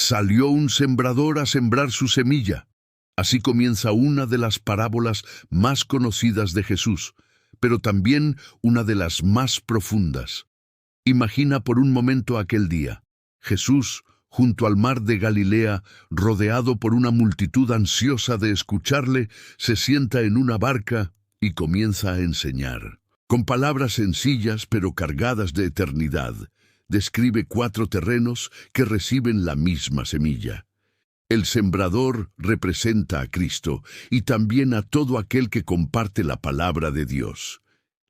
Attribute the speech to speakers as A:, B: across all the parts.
A: Salió un sembrador a sembrar su semilla. Así comienza una de las parábolas más conocidas de Jesús, pero también una de las más profundas. Imagina por un momento aquel día. Jesús, junto al mar de Galilea, rodeado por una multitud ansiosa de escucharle, se sienta en una barca y comienza a enseñar. Con palabras sencillas pero cargadas de eternidad, describe 4 terrenos que reciben la misma semilla. El sembrador representa a Cristo y también a todo aquel que comparte la palabra de Dios.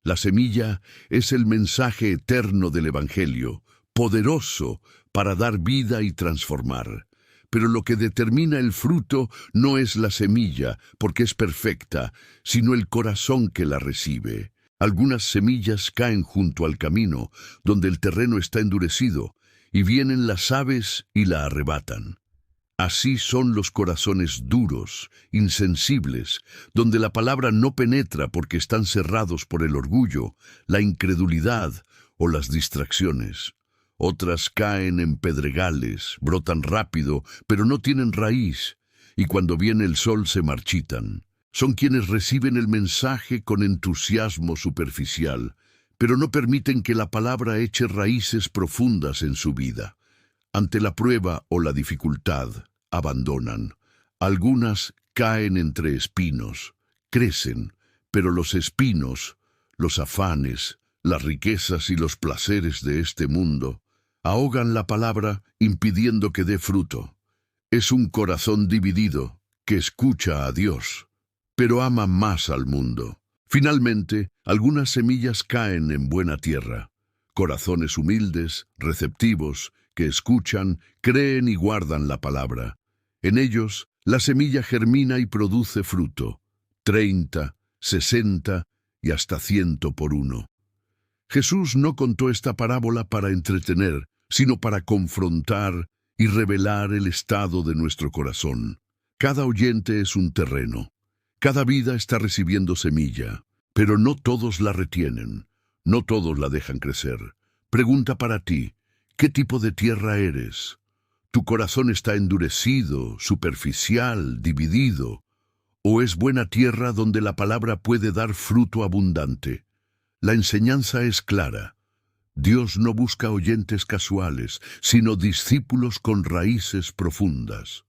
A: La semilla es el mensaje eterno del Evangelio, poderoso para dar vida y transformar. Pero lo que determina el fruto no es la semilla, porque es perfecta, sino el corazón que la recibe. Algunas semillas caen junto al camino, donde el terreno está endurecido, y vienen las aves y la arrebatan. Así son los corazones duros, insensibles, donde la palabra no penetra porque están cerrados por el orgullo, la incredulidad o las distracciones. Otras caen en pedregales, brotan rápido, pero no tienen raíz, y cuando viene el sol se marchitan. Son quienes reciben el mensaje con entusiasmo superficial, pero no permiten que la palabra eche raíces profundas en su vida. Ante la prueba o la dificultad, abandonan. Algunas caen entre espinos, crecen, pero los espinos, los afanes, las riquezas y los placeres de este mundo, ahogan la palabra impidiendo que dé fruto. Es un corazón dividido que escucha a Dios, pero ama más al mundo. Finalmente, algunas semillas caen en buena tierra. Corazones humildes, receptivos, que escuchan, creen y guardan la palabra. En ellos, la semilla germina y produce fruto, 30, 60 y hasta 100 por uno. Jesús no contó esta parábola para entretener, sino para confrontar y revelar el estado de nuestro corazón. Cada oyente es un terreno. Cada vida está recibiendo semilla, pero no todos la retienen, no todos la dejan crecer. Pregunta para ti, ¿qué tipo de tierra eres? ¿Tu corazón está endurecido, superficial, dividido? ¿O es buena tierra donde la palabra puede dar fruto abundante? La enseñanza es clara. Dios no busca oyentes casuales, sino discípulos con raíces profundas.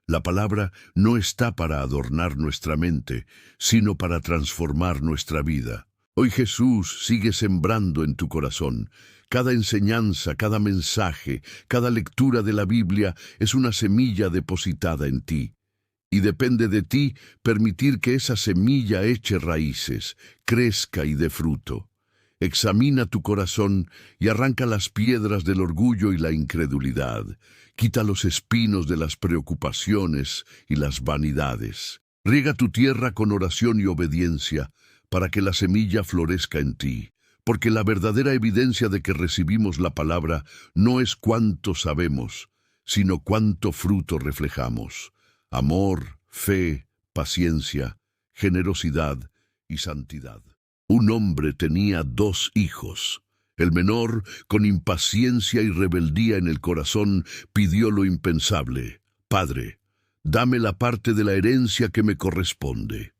A: La palabra no está para adornar nuestra mente, sino para transformar nuestra vida. Hoy Jesús sigue sembrando en tu corazón. Cada enseñanza, cada mensaje, cada lectura de la Biblia es una semilla depositada en ti. Y depende de ti permitir que esa semilla eche raíces, crezca y dé fruto. Examina tu corazón y arranca las piedras del orgullo y la incredulidad. Quita los espinos de las preocupaciones y las vanidades. Riega tu tierra con oración y obediencia para que la semilla florezca en ti. Porque la verdadera evidencia de que recibimos la palabra no es cuánto sabemos, sino cuánto fruto reflejamos. Amor, fe, paciencia, generosidad y santidad. Un hombre tenía 2 hijos. El menor, con impaciencia y rebeldía en el corazón, pidió lo impensable. «Padre, dame la parte de la herencia que me corresponde».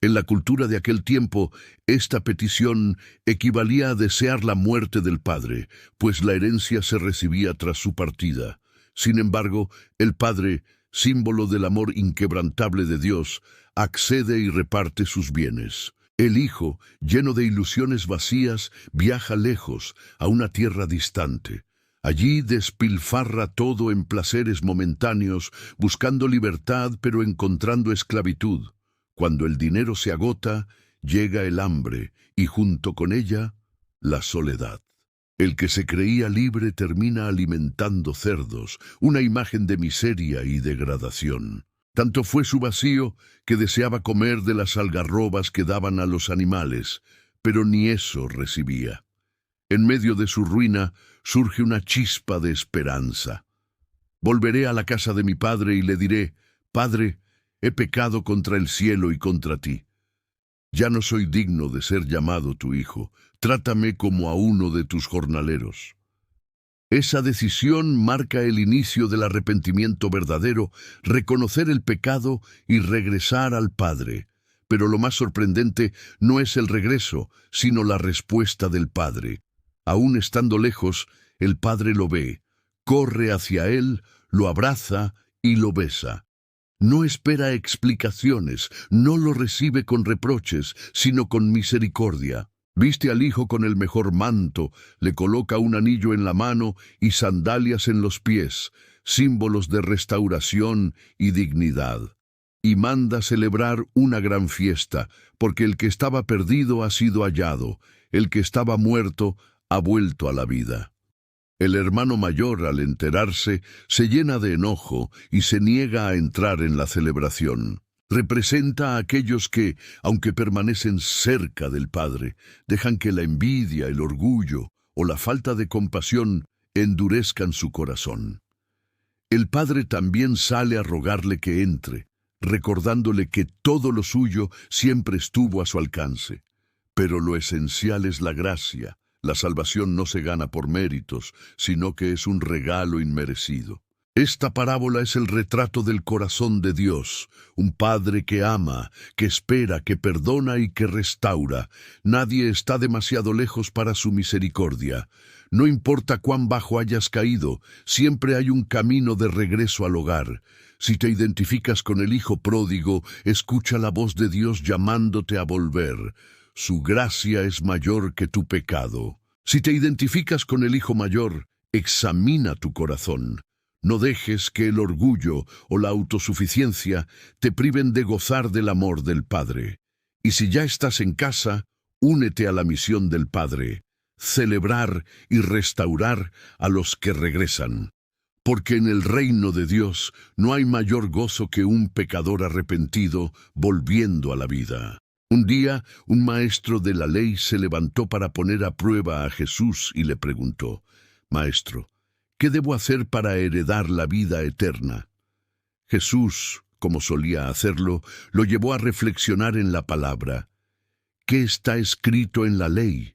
A: En la cultura de aquel tiempo, esta petición equivalía a desear la muerte del padre, pues la herencia se recibía tras su partida. Sin embargo, el padre, símbolo del amor inquebrantable de Dios, accede y reparte sus bienes. El hijo, lleno de ilusiones vacías, viaja lejos, a una tierra distante. Allí despilfarra todo en placeres momentáneos, buscando libertad pero encontrando esclavitud. Cuando el dinero se agota, llega el hambre y junto con ella, la soledad. El que se creía libre termina alimentando cerdos, una imagen de miseria y degradación. Tanto fue su vacío que deseaba comer de las algarrobas que daban a los animales, pero ni eso recibía. En medio de su ruina surge una chispa de esperanza. Volveré a la casa de mi padre y le diré, «Padre, he pecado contra el cielo y contra ti. Ya no soy digno de ser llamado tu hijo. Trátame como a uno de tus jornaleros». Esa decisión marca el inicio del arrepentimiento verdadero, reconocer el pecado y regresar al Padre. Pero lo más sorprendente no es el regreso, sino la respuesta del Padre. Aún estando lejos, el Padre lo ve, corre hacia él, lo abraza y lo besa. No espera explicaciones, no lo recibe con reproches, sino con misericordia. Viste al Hijo con el mejor manto, le coloca un anillo en la mano y sandalias en los pies, símbolos de restauración y dignidad. Y manda celebrar una gran fiesta, porque el que estaba perdido ha sido hallado, el que estaba muerto ha vuelto a la vida. El hermano mayor, al enterarse, se llena de enojo y se niega a entrar en la celebración. Representa a aquellos que, aunque permanecen cerca del Padre, dejan que la envidia, el orgullo o la falta de compasión endurezcan su corazón. El Padre también sale a rogarle que entre, recordándole que todo lo suyo siempre estuvo a su alcance. Pero lo esencial es la gracia. La salvación no se gana por méritos, sino que es un regalo inmerecido. Esta parábola es el retrato del corazón de Dios, un Padre que ama, que espera, que perdona y que restaura. Nadie está demasiado lejos para su misericordia. No importa cuán bajo hayas caído, siempre hay un camino de regreso al hogar. Si te identificas con el Hijo pródigo, escucha la voz de Dios llamándote a volver. Su gracia es mayor que tu pecado. Si te identificas con el Hijo mayor, examina tu corazón. No dejes que el orgullo o la autosuficiencia te priven de gozar del amor del Padre. Y si ya estás en casa, únete a la misión del Padre, celebrar y restaurar a los que regresan. Porque en el reino de Dios no hay mayor gozo que un pecador arrepentido volviendo a la vida. Un día, un maestro de la ley se levantó para poner a prueba a Jesús y le preguntó: «Maestro, ¿qué debo hacer para heredar la vida eterna?». Jesús, como solía hacerlo, lo llevó a reflexionar en la palabra. ¿Qué está escrito en la ley?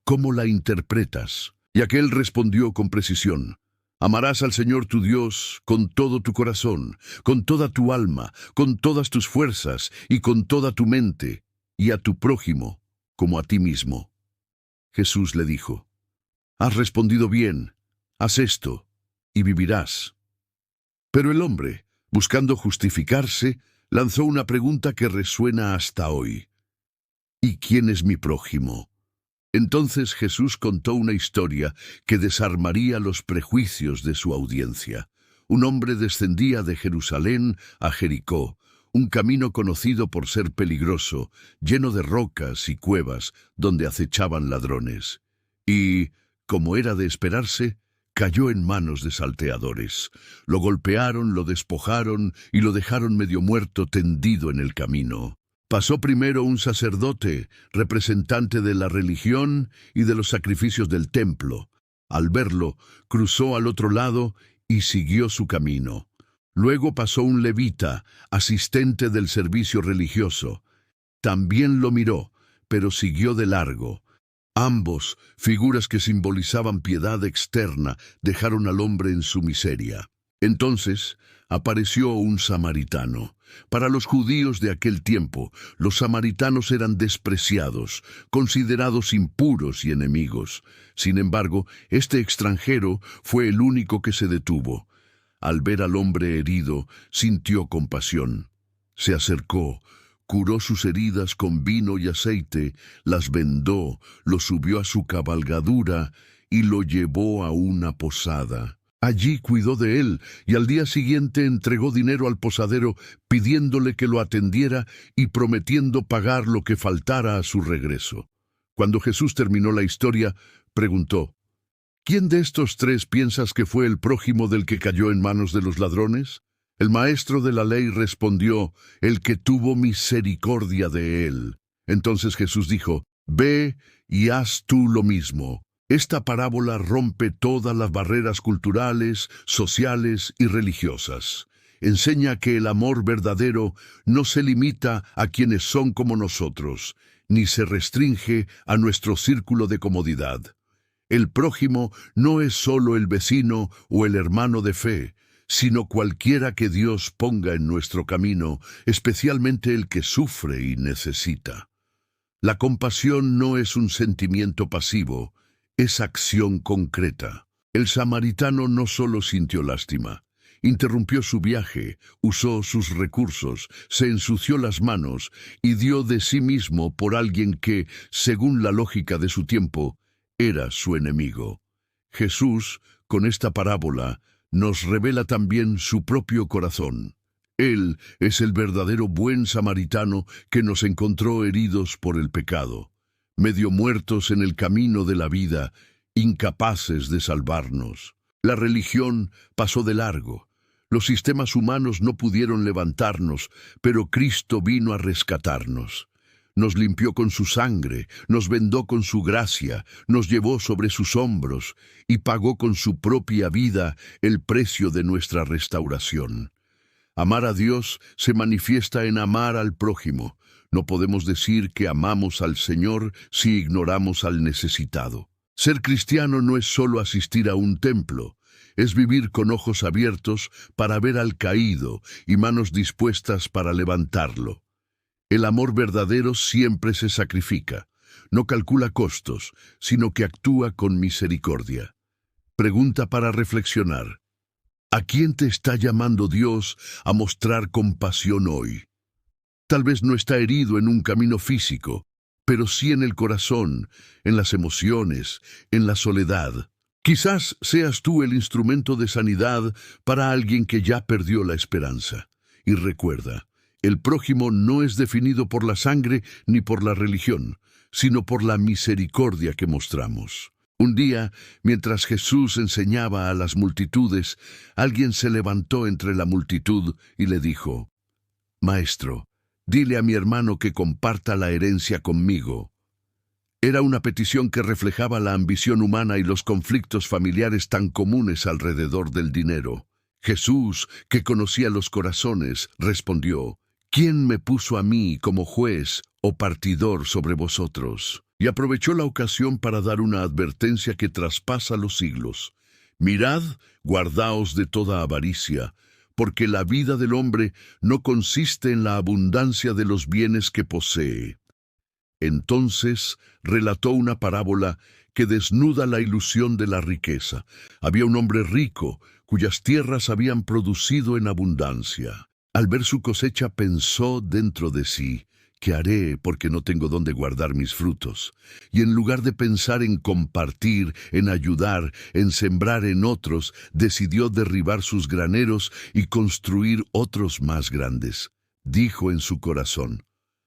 A: ¿Cómo la interpretas? Y aquel respondió con precisión: «Amarás al Señor tu Dios con todo tu corazón, con toda tu alma, con todas tus fuerzas y con toda tu mente, y a tu prójimo como a ti mismo». Jesús le dijo: «Has respondido bien, haz esto y vivirás». Pero el hombre, buscando justificarse, lanzó una pregunta que resuena hasta hoy: ¿y quién es mi prójimo? Entonces Jesús contó una historia que desarmaría los prejuicios de su audiencia. Un hombre descendía de Jerusalén a Jericó, un camino conocido por ser peligroso, lleno de rocas y cuevas donde acechaban ladrones. Y, como era de esperarse, cayó en manos de salteadores. Lo golpearon, lo despojaron y lo dejaron medio muerto tendido en el camino. Pasó primero un sacerdote, representante de la religión y de los sacrificios del templo. Al verlo, cruzó al otro lado y siguió su camino. Luego pasó un levita, asistente del servicio religioso. También lo miró, pero siguió de largo. Ambos, figuras que simbolizaban piedad externa, dejaron al hombre en su miseria. Entonces apareció un samaritano. Para los judíos de aquel tiempo, los samaritanos eran despreciados, considerados impuros y enemigos. Sin embargo, este extranjero fue el único que se detuvo. Al ver al hombre herido, sintió compasión. Se acercó, curó sus heridas con vino y aceite, las vendó, lo subió a su cabalgadura y lo llevó a una posada. Allí cuidó de él y al día siguiente entregó dinero al posadero pidiéndole que lo atendiera y prometiendo pagar lo que faltara a su regreso. Cuando Jesús terminó la historia, preguntó: «¿Quién de estos tres piensas que fue el prójimo del que cayó en manos de los ladrones?». El maestro de la ley respondió: «El que tuvo misericordia de él». Entonces Jesús dijo: «Ve y haz tú lo mismo». Esta parábola rompe todas las barreras culturales, sociales y religiosas. Enseña que el amor verdadero no se limita a quienes son como nosotros, ni se restringe a nuestro círculo de comodidad. El prójimo no es solo el vecino o el hermano de fe, sino cualquiera que Dios ponga en nuestro camino, especialmente el que sufre y necesita. La compasión no es un sentimiento pasivo, es acción concreta. El samaritano no solo sintió lástima, interrumpió su viaje, usó sus recursos, se ensució las manos y dio de sí mismo por alguien que, según la lógica de su tiempo, era su enemigo. Jesús, con esta parábola, nos revela también su propio corazón. Él es el verdadero buen samaritano que nos encontró heridos por el pecado, medio muertos en el camino de la vida, incapaces de salvarnos. La religión pasó de largo. Los sistemas humanos no pudieron levantarnos, pero Cristo vino a rescatarnos. Nos limpió con su sangre, nos vendó con su gracia, nos llevó sobre sus hombros y pagó con su propia vida el precio de nuestra restauración. Amar a Dios se manifiesta en amar al prójimo. No podemos decir que amamos al Señor si ignoramos al necesitado. Ser cristiano no es solo asistir a un templo, es vivir con ojos abiertos para ver al caído y manos dispuestas para levantarlo. El amor verdadero siempre se sacrifica, no calcula costos, sino que actúa con misericordia. Pregunta para reflexionar. ¿A quién te está llamando Dios a mostrar compasión hoy? Tal vez no está herido en un camino físico, pero sí en el corazón, en las emociones, en la soledad. Quizás seas tú el instrumento de sanidad para alguien que ya perdió la esperanza. Y recuerda, el prójimo no es definido por la sangre ni por la religión, sino por la misericordia que mostramos. Un día, mientras Jesús enseñaba a las multitudes, alguien se levantó entre la multitud y le dijo: «Maestro, dile a mi hermano que comparta la herencia conmigo». Era una petición que reflejaba la ambición humana y los conflictos familiares tan comunes alrededor del dinero. Jesús, que conocía los corazones, respondió: «¿Quién me puso a mí como juez o partidor sobre vosotros?». Y aprovechó la ocasión para dar una advertencia que traspasa los siglos. «Mirad, guardaos de toda avaricia, porque la vida del hombre no consiste en la abundancia de los bienes que posee». Entonces relató una parábola que desnuda la ilusión de la riqueza. Había un hombre rico, cuyas tierras habían producido en abundancia. Al ver su cosecha pensó dentro de sí: «¿Qué haré porque no tengo dónde guardar mis frutos?». Y en lugar de pensar en compartir, en ayudar, en sembrar en otros, decidió derribar sus graneros y construir otros más grandes. Dijo en su corazón: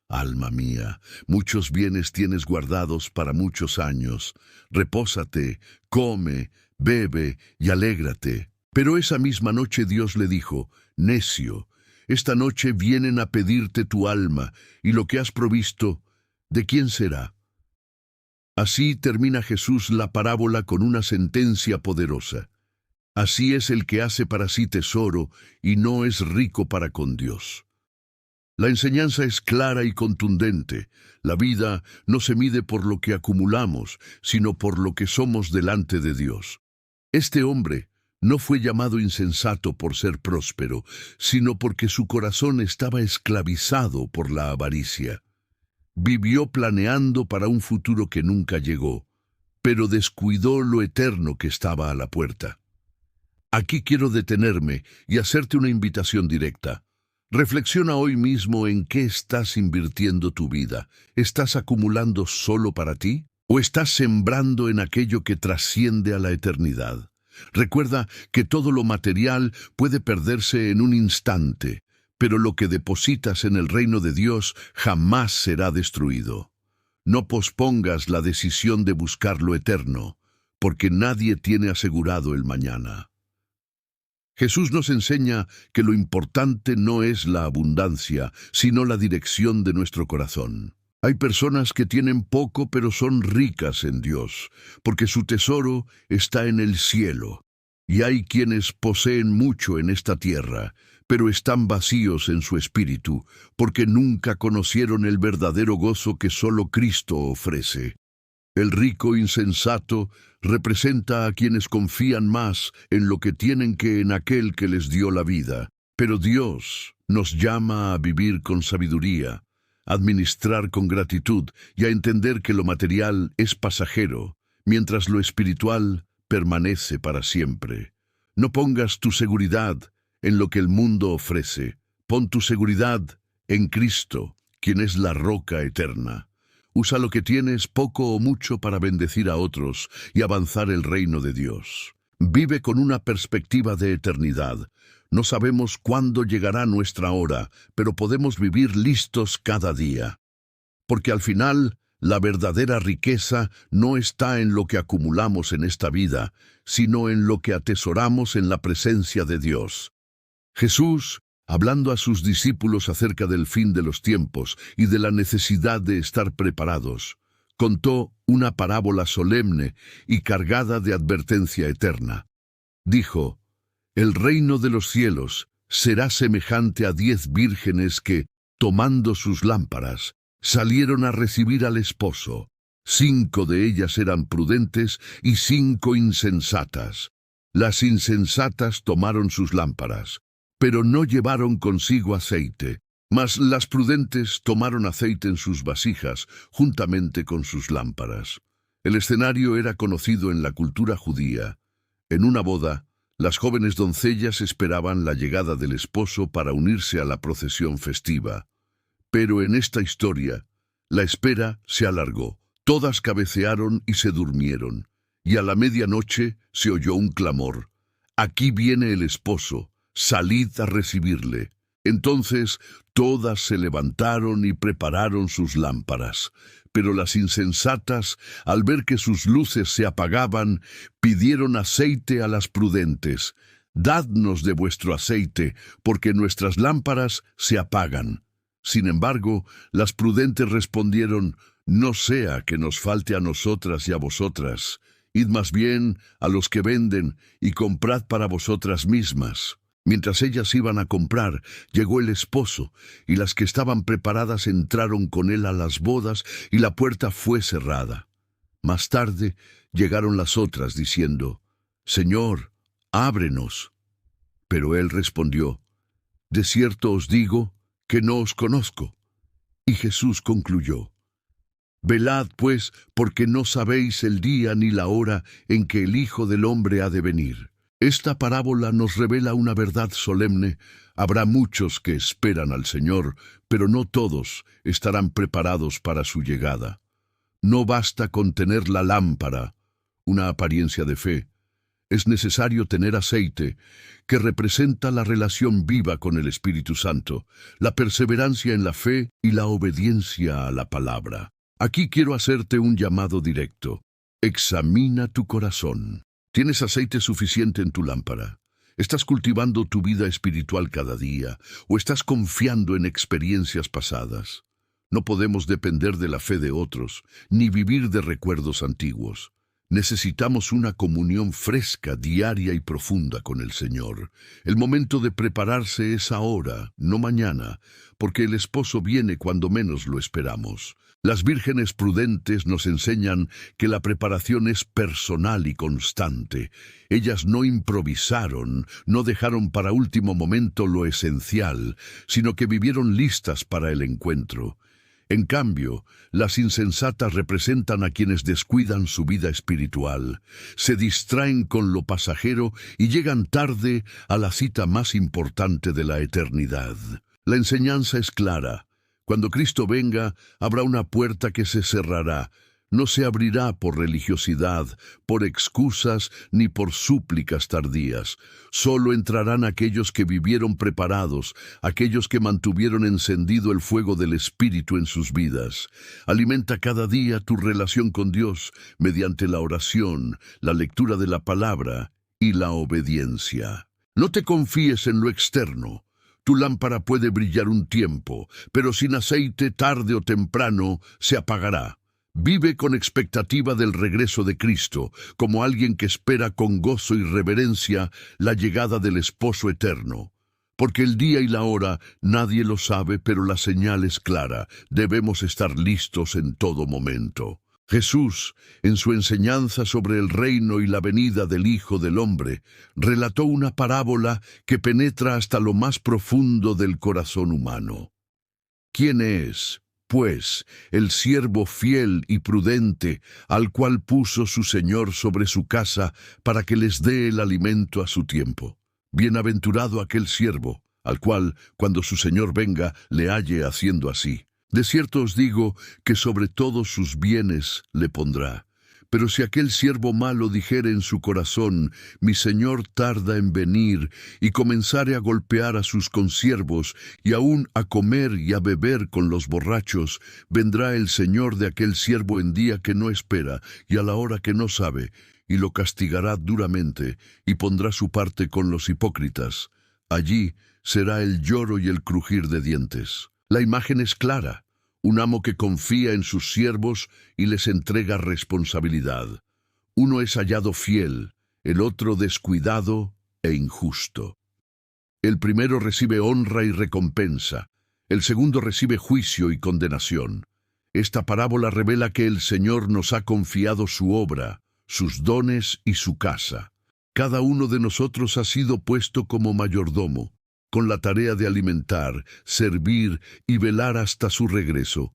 A: «Alma mía, muchos bienes tienes guardados para muchos años. Repósate, come, bebe y alégrate». Pero esa misma noche Dios le dijo: «Necio, esta noche vienen a pedirte tu alma, y lo que has provisto, ¿de quién será?». Así termina Jesús la parábola con una sentencia poderosa. Así es el que hace para sí tesoro y no es rico para con Dios. La enseñanza es clara y contundente. La vida no se mide por lo que acumulamos, sino por lo que somos delante de Dios. Este hombre no fue llamado insensato por ser próspero, sino porque su corazón estaba esclavizado por la avaricia. Vivió planeando para un futuro que nunca llegó, pero descuidó lo eterno que estaba a la puerta. Aquí quiero detenerme y hacerte una invitación directa. Reflexiona hoy mismo en qué estás invirtiendo tu vida. ¿Estás acumulando solo para ti? ¿O estás sembrando en aquello que trasciende a la eternidad? Recuerda que todo lo material puede perderse en un instante, pero lo que depositas en el reino de Dios jamás será destruido. No pospongas la decisión de buscar lo eterno, porque nadie tiene asegurado el mañana. Jesús nos enseña que lo importante no es la abundancia, sino la dirección de nuestro corazón. Hay personas que tienen poco pero son ricas en Dios, porque su tesoro está en el cielo. Y hay quienes poseen mucho en esta tierra, pero están vacíos en su espíritu, porque nunca conocieron el verdadero gozo que solo Cristo ofrece. El rico insensato representa a quienes confían más en lo que tienen que en aquel que les dio la vida. Pero Dios nos llama a vivir con sabiduría, a administrar con gratitud y a entender que lo material es pasajero, mientras lo espiritual permanece para siempre. No pongas tu seguridad en lo que el mundo ofrece. Pon tu seguridad en Cristo, quien es la roca eterna. Usa lo que tienes, poco o mucho, para bendecir a otros y avanzar el reino de Dios. Vive con una perspectiva de eternidad. No sabemos cuándo llegará nuestra hora, pero podemos vivir listos cada día. Porque al final, la verdadera riqueza no está en lo que acumulamos en esta vida, sino en lo que atesoramos en la presencia de Dios. Jesús, hablando a sus discípulos acerca del fin de los tiempos y de la necesidad de estar preparados, contó una parábola solemne y cargada de advertencia eterna. Dijo: «El reino de los cielos será semejante a 10 vírgenes que, tomando sus lámparas, salieron a recibir al esposo. 5 de ellas eran prudentes y 5 insensatas. Las insensatas tomaron sus lámparas, pero no llevaron consigo aceite, mas las prudentes tomaron aceite en sus vasijas, juntamente con sus lámparas». El escenario era conocido en la cultura judía. En una boda, las jóvenes doncellas esperaban la llegada del esposo para unirse a la procesión festiva. Pero en esta historia, la espera se alargó. Todas cabecearon y se durmieron, y a la medianoche se oyó un clamor: «Aquí viene el esposo, salid a recibirle». Entonces todas se levantaron y prepararon sus lámparas. Pero las insensatas, al ver que sus luces se apagaban, pidieron aceite a las prudentes: «Dadnos de vuestro aceite, porque nuestras lámparas se apagan». Sin embargo, las prudentes respondieron: «No sea que nos falte a nosotras y a vosotras. Id más bien a los que venden y comprad para vosotras mismas». Mientras ellas iban a comprar, llegó el esposo, y las que estaban preparadas entraron con él a las bodas, y la puerta fue cerrada. Más tarde llegaron las otras, diciendo: «Señor, ábrenos». Pero él respondió: «De cierto os digo que no os conozco». Y Jesús concluyó: «Velad, pues, porque no sabéis el día ni la hora en que el Hijo del Hombre ha de venir». Esta parábola nos revela una verdad solemne. Habrá muchos que esperan al Señor, pero no todos estarán preparados para su llegada. No basta con tener la lámpara, una apariencia de fe. Es necesario tener aceite, que representa la relación viva con el Espíritu Santo, la perseverancia en la fe y la obediencia a la palabra. Aquí quiero hacerte un llamado directo. Examina tu corazón. ¿Tienes aceite suficiente en tu lámpara? ¿Estás cultivando tu vida espiritual cada día o estás confiando en experiencias pasadas? No podemos depender de la fe de otros, ni vivir de recuerdos antiguos. Necesitamos una comunión fresca, diaria y profunda con el Señor. El momento de prepararse es ahora, no mañana, porque el esposo viene cuando menos lo esperamos. Las vírgenes prudentes nos enseñan que la preparación es personal y constante. Ellas no improvisaron, no dejaron para último momento lo esencial, sino que vivieron listas para el encuentro. En cambio, las insensatas representan a quienes descuidan su vida espiritual, se distraen con lo pasajero y llegan tarde a la cita más importante de la eternidad. La enseñanza es clara. Cuando Cristo venga, habrá una puerta que se cerrará. No se abrirá por religiosidad, por excusas ni por súplicas tardías. Solo entrarán aquellos que vivieron preparados, aquellos que mantuvieron encendido el fuego del Espíritu en sus vidas. Alimenta cada día tu relación con Dios mediante la oración, la lectura de la palabra y la obediencia. No te confíes en lo externo. Tu lámpara puede brillar un tiempo, pero sin aceite, tarde o temprano, se apagará. Vive con expectativa del regreso de Cristo, como alguien que espera con gozo y reverencia la llegada del esposo eterno. Porque el día y la hora nadie lo sabe, pero la señal es clara. Debemos estar listos en todo momento. Jesús, en su enseñanza sobre el reino y la venida del Hijo del Hombre, relató una parábola que penetra hasta lo más profundo del corazón humano. ¿Quién es, pues, el siervo fiel y prudente al cual puso su Señor sobre su casa para que les dé el alimento a su tiempo? Bienaventurado aquel siervo, al cual, cuando su Señor venga, le halle haciendo así. De cierto os digo que sobre todos sus bienes le pondrá. Pero si aquel siervo malo dijere en su corazón, mi señor tarda en venir, y comenzare a golpear a sus consiervos, y aun a comer y a beber con los borrachos, vendrá el señor de aquel siervo en día que no espera, y a la hora que no sabe, y lo castigará duramente, y pondrá su parte con los hipócritas. Allí será el lloro y el crujir de dientes. La imagen es clara. Un amo que confía en sus siervos y les entrega responsabilidad. Uno es hallado fiel, el otro descuidado e injusto. El primero recibe honra y recompensa, el segundo recibe juicio y condenación. Esta parábola revela que el Señor nos ha confiado su obra, sus dones y su casa. Cada uno de nosotros ha sido puesto como mayordomo, con la tarea de alimentar, servir y velar hasta su regreso.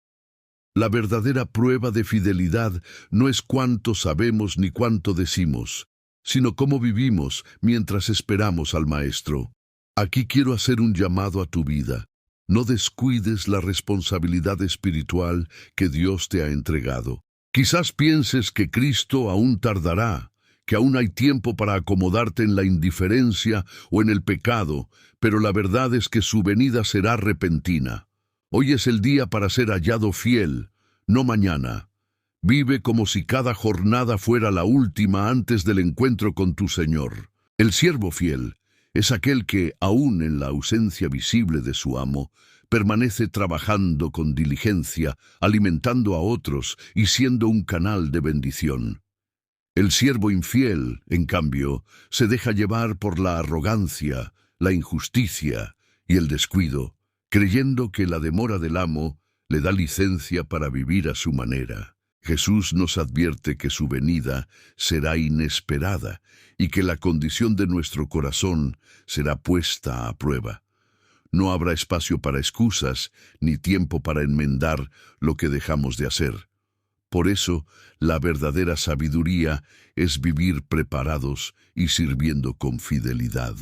A: La verdadera prueba de fidelidad no es cuánto sabemos ni cuánto decimos, sino cómo vivimos mientras esperamos al Maestro. Aquí quiero hacer un llamado a tu vida. No descuides la responsabilidad espiritual que Dios te ha entregado. Quizás pienses que Cristo aún tardará, que aún hay tiempo para acomodarte en la indiferencia o en el pecado, pero la verdad es que su venida será repentina. Hoy es el día para ser hallado fiel, no mañana. Vive como si cada jornada fuera la última antes del encuentro con tu Señor. El siervo fiel es aquel que, aún en la ausencia visible de su amo, permanece trabajando con diligencia, alimentando a otros y siendo un canal de bendición. El siervo infiel, en cambio, se deja llevar por la arrogancia, la injusticia y el descuido, creyendo que la demora del amo le da licencia para vivir a su manera. Jesús nos advierte que su venida será inesperada y que la condición de nuestro corazón será puesta a prueba. No habrá espacio para excusas ni tiempo para enmendar lo que dejamos de hacer. Por eso, la verdadera sabiduría es vivir preparados y sirviendo con fidelidad.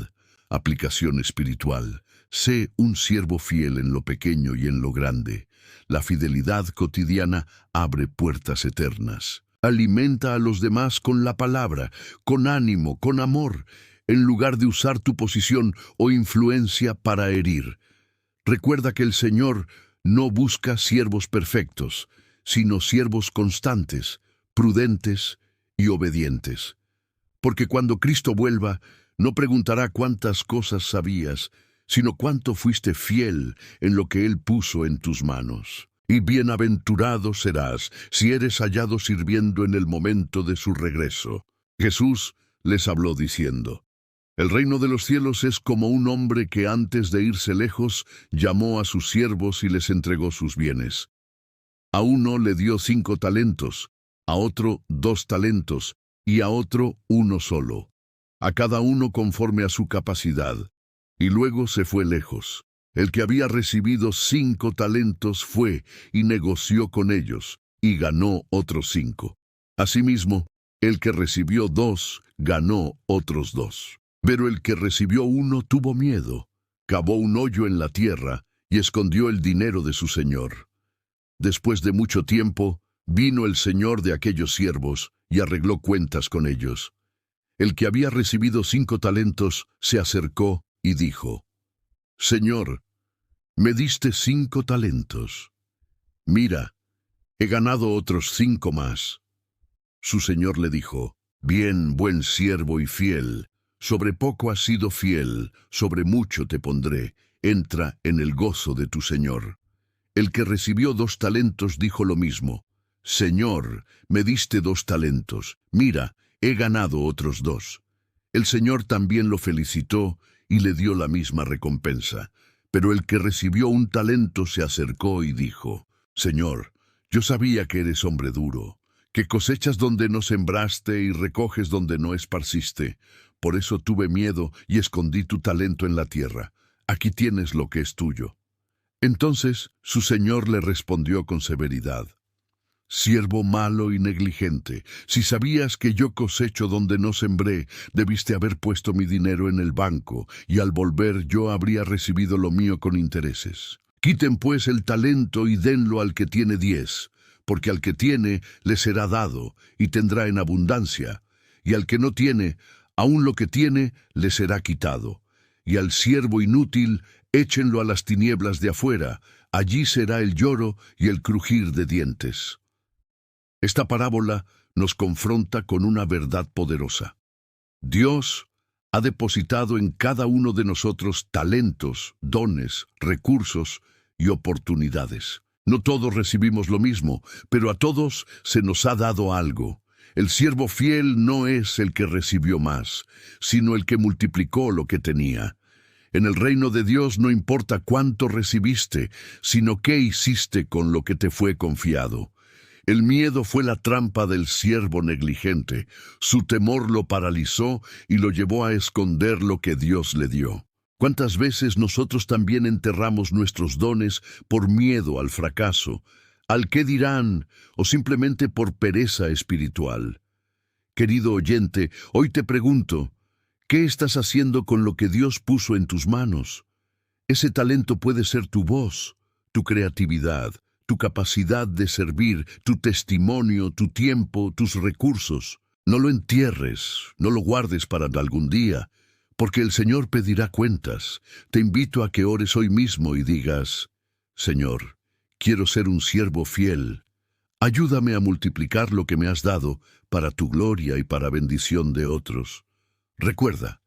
A: Aplicación espiritual. Sé un siervo fiel en lo pequeño y en lo grande. La fidelidad cotidiana abre puertas eternas. Alimenta a los demás con la palabra, con ánimo, con amor, en lugar de usar tu posición o influencia para herir. Recuerda que el Señor no busca siervos perfectos, sino siervos constantes, prudentes y obedientes. Porque cuando Cristo vuelva, no preguntará cuántas cosas sabías, sino cuánto fuiste fiel en lo que Él puso en tus manos. Y bienaventurado serás si eres hallado sirviendo en el momento de su regreso. Jesús les habló diciendo: el reino de los cielos es como un hombre que antes de irse lejos llamó a sus siervos y les entregó sus bienes. A uno le dio 5 talentos, a otro 2 talentos, y a otro 1 solo, a cada uno conforme a su capacidad. Y luego se fue lejos. El que había recibido 5 talentos fue y negoció con ellos, y ganó otros 5. Asimismo, el que recibió 2 ganó otros 2. Pero el que recibió 1 tuvo miedo, cavó un hoyo en la tierra y escondió el dinero de su señor. Después de mucho tiempo, vino el señor de aquellos siervos y arregló cuentas con ellos. El que había recibido 5 talentos se acercó y dijo: Señor, me diste 5 talentos. Mira, he ganado otros 5 más. Su señor le dijo: bien, buen siervo y fiel, sobre poco has sido fiel, sobre mucho te pondré, entra en el gozo de tu señor. El que recibió 2 talentos dijo lo mismo: Señor, me diste 2 talentos, mira, he ganado otros 2. El señor también lo felicitó y le dio la misma recompensa. Pero el que recibió 1 talento se acercó y dijo: Señor, yo sabía que eres hombre duro, que cosechas donde no sembraste y recoges donde no esparciste. Por eso tuve miedo y escondí tu talento en la tierra. Aquí tienes lo que es tuyo. Entonces su señor le respondió con severidad: Siervo malo y negligente, si sabías que yo cosecho donde no sembré, debiste haber puesto mi dinero en el banco, y al volver yo habría recibido lo mío con intereses. Quiten pues el talento y denlo al que tiene 10, porque al que tiene le será dado, y tendrá en abundancia, y al que no tiene, aun lo que tiene le será quitado. Y al siervo inútil, échenlo a las tinieblas de afuera, allí será el lloro y el crujir de dientes. Esta parábola nos confronta con una verdad poderosa. Dios ha depositado en cada uno de nosotros talentos, dones, recursos y oportunidades. No todos recibimos lo mismo, pero a todos se nos ha dado algo. El siervo fiel no es el que recibió más, sino el que multiplicó lo que tenía. En el reino de Dios no importa cuánto recibiste, sino qué hiciste con lo que te fue confiado. El miedo fue la trampa del siervo negligente. Su temor lo paralizó y lo llevó a esconder lo que Dios le dio. ¿Cuántas veces nosotros también enterramos nuestros dones por miedo al fracaso, al qué dirán o simplemente por pereza espiritual? Querido oyente, hoy te pregunto, ¿qué estás haciendo con lo que Dios puso en tus manos? Ese talento puede ser tu voz, tu creatividad, tu capacidad de servir, tu testimonio, tu tiempo, tus recursos. No lo entierres, no lo guardes para algún día, porque el Señor pedirá cuentas. Te invito a que ores hoy mismo y digas: Señor, quiero ser un siervo fiel. Ayúdame a multiplicar lo que me has dado para tu gloria y para bendición de otros. Recuerda,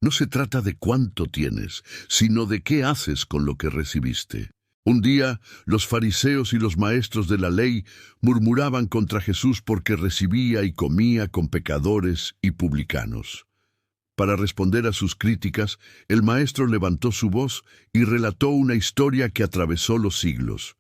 A: no se trata de cuánto tienes, sino de qué haces con lo que recibiste. Un día, los fariseos y los maestros de la ley murmuraban contra Jesús porque recibía y comía con pecadores y publicanos. Para responder a sus críticas, el maestro levantó su voz y relató una historia que atravesó los siglos.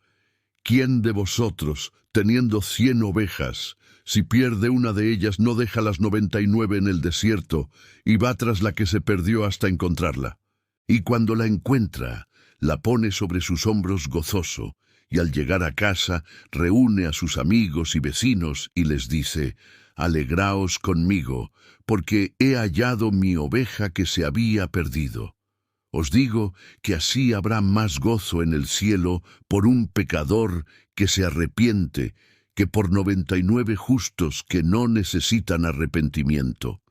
A: ¿Quién de vosotros, teniendo 100 ovejas, si pierde una de ellas, no deja las 99 en el desierto y va tras la que se perdió hasta encontrarla? Y cuando la encuentra, la pone sobre sus hombros gozoso, y al llegar a casa reúne a sus amigos y vecinos y les dice: Alegraos conmigo, porque he hallado mi oveja que se había perdido. Os digo que así habrá más gozo en el cielo por un pecador que se arrepiente que por 99 justos que no necesitan arrepentimiento.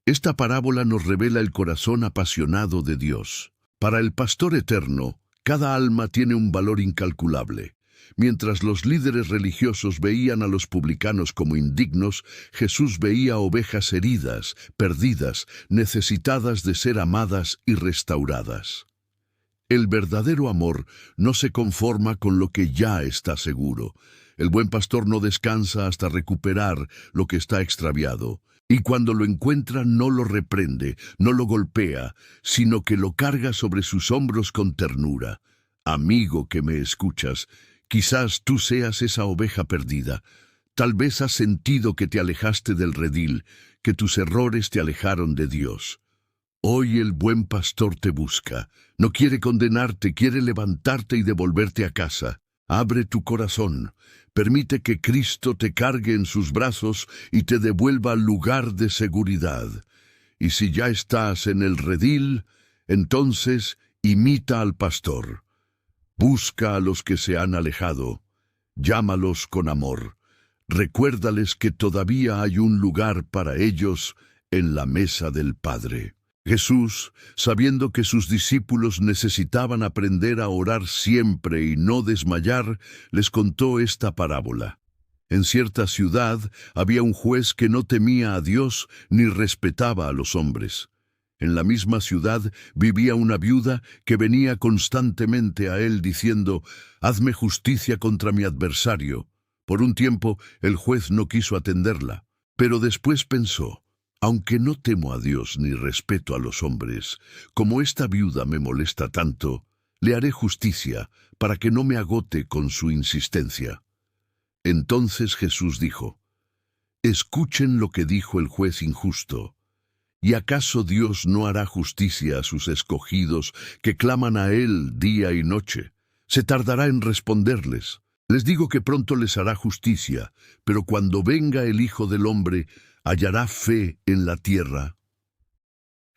A: Esta parábola nos revela el corazón apasionado de Dios. Para el pastor eterno, cada alma tiene un valor incalculable. Mientras los líderes religiosos veían a los publicanos como indignos, Jesús veía ovejas heridas, perdidas, necesitadas de ser amadas y restauradas. El verdadero amor no se conforma con lo que ya está seguro. El buen pastor no descansa hasta recuperar lo que está extraviado. Y cuando lo encuentra no lo reprende, no lo golpea, sino que lo carga sobre sus hombros con ternura. Amigo que me escuchas, quizás tú seas esa oveja perdida. Tal vez has sentido que te alejaste del redil, que tus errores te alejaron de Dios. Hoy el buen pastor te busca. No quiere condenarte, quiere levantarte y devolverte a casa. Abre tu corazón. Permite que Cristo te cargue en sus brazos y te devuelva al lugar de seguridad. Y si ya estás en el redil, entonces imita al pastor. Busca a los que se han alejado. Llámalos con amor. Recuérdales que todavía hay un lugar para ellos en la mesa del Padre. Jesús, sabiendo que sus discípulos necesitaban aprender a orar siempre y no desmayar, les contó esta parábola. En cierta ciudad había un juez que no temía a Dios ni respetaba a los hombres. En la misma ciudad vivía una viuda que venía constantemente a él diciendo: «Hazme justicia contra mi adversario». Por un tiempo el juez no quiso atenderla, pero después pensó: «Aunque no temo a Dios ni respeto a los hombres, como esta viuda me molesta tanto, le haré justicia para que no me agote con su insistencia». Entonces Jesús dijo: Escuchen lo que dijo el juez injusto. ¿Y acaso Dios no hará justicia a sus escogidos que claman a Él día y noche? Se tardará en responderles. Les digo que pronto les hará justicia, pero cuando venga el Hijo del Hombre, ¿hallará fe en la tierra?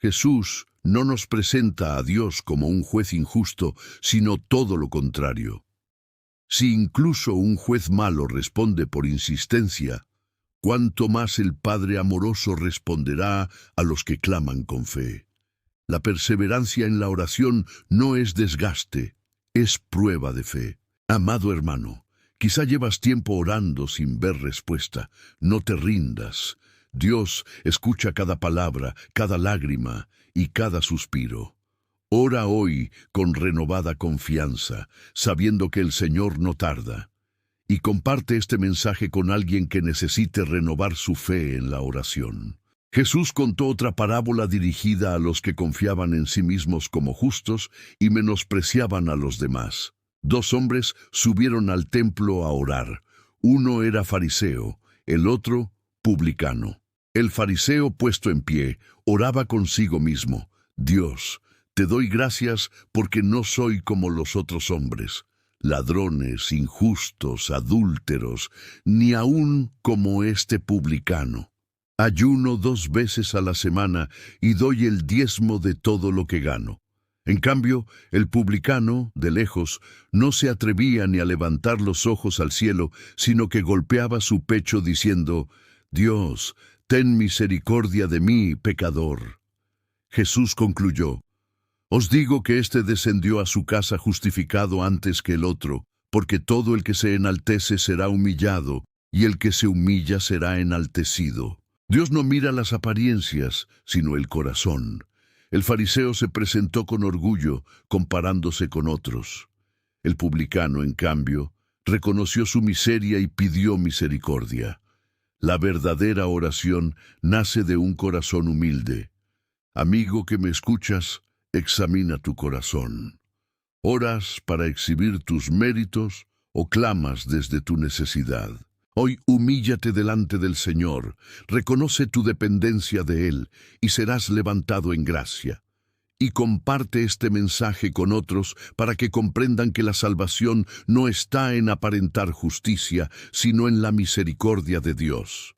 A: Jesús no nos presenta a Dios como un juez injusto, sino todo lo contrario. Si incluso un juez malo responde por insistencia, ¿cuánto más el Padre amoroso responderá a los que claman con fe? La perseverancia en la oración no es desgaste, es prueba de fe. Amado hermano, quizá llevas tiempo orando sin ver respuesta. No te rindas. Dios escucha cada palabra, cada lágrima y cada suspiro. Ora hoy con renovada confianza, sabiendo que el Señor no tarda. Y comparte este mensaje con alguien que necesite renovar su fe en la oración. Jesús contó otra parábola dirigida a los que confiaban en sí mismos como justos y menospreciaban a los demás. Dos hombres subieron al templo a orar. Uno era fariseo, el otro publicano. El fariseo, puesto en pie, oraba consigo mismo: Dios, te doy gracias porque no soy como los otros hombres, ladrones, injustos, adúlteros, ni aun como este publicano. Ayuno 2 veces a la semana y doy el diezmo de todo lo que gano. En cambio, el publicano, de lejos, no se atrevía ni a levantar los ojos al cielo, sino que golpeaba su pecho diciendo: Dios, ten misericordia de mí, pecador. Jesús concluyó: Os digo que éste descendió a su casa justificado antes que el otro, porque todo el que se enaltece será humillado, y el que se humilla será enaltecido. Dios no mira las apariencias, sino el corazón. El fariseo se presentó con orgullo, comparándose con otros. El publicano, en cambio, reconoció su miseria y pidió misericordia. La verdadera oración nace de un corazón humilde. Amigo que me escuchas, examina tu corazón. ¿Oras para exhibir tus méritos o clamas desde tu necesidad? Hoy humíllate delante del Señor, reconoce tu dependencia de Él y serás levantado en gracia. Y comparte este mensaje con otros para que comprendan que la salvación no está en aparentar justicia, sino en la misericordia de Dios.